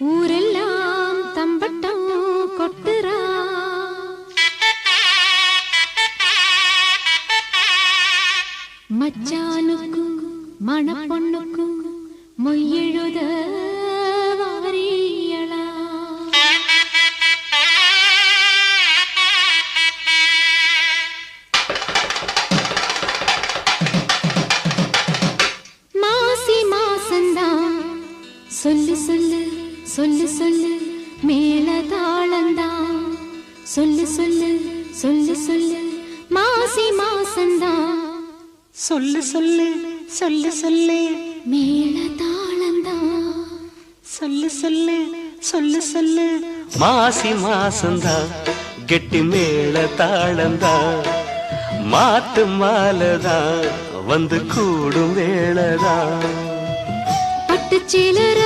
ஊரெல்லாம் தம்பட்டம் கொட்டுறா மச்சானுக்கும் மணப்பொண்ணுக்கும் மொய்யெழுத வாரியளா மாசி மாசந்தான் சொல்லு சொல்லு சொல்லு சொல்லு மேல தாளந்தான் சொல்லு சொல்லு சொல்லு சொல்லு மாசி மாசந்தான் சொல்லு சொல்லு சொல்லு சொல்லு மேல தாளந்தான் சொல்லு சொல்லு சொல்லு சொல்லு மாசி மாசந்தா கெட்டி மேல தாளந்தா மாட்டு மாலதா வந்து கூடும் வேளதா பட்டுச்சீல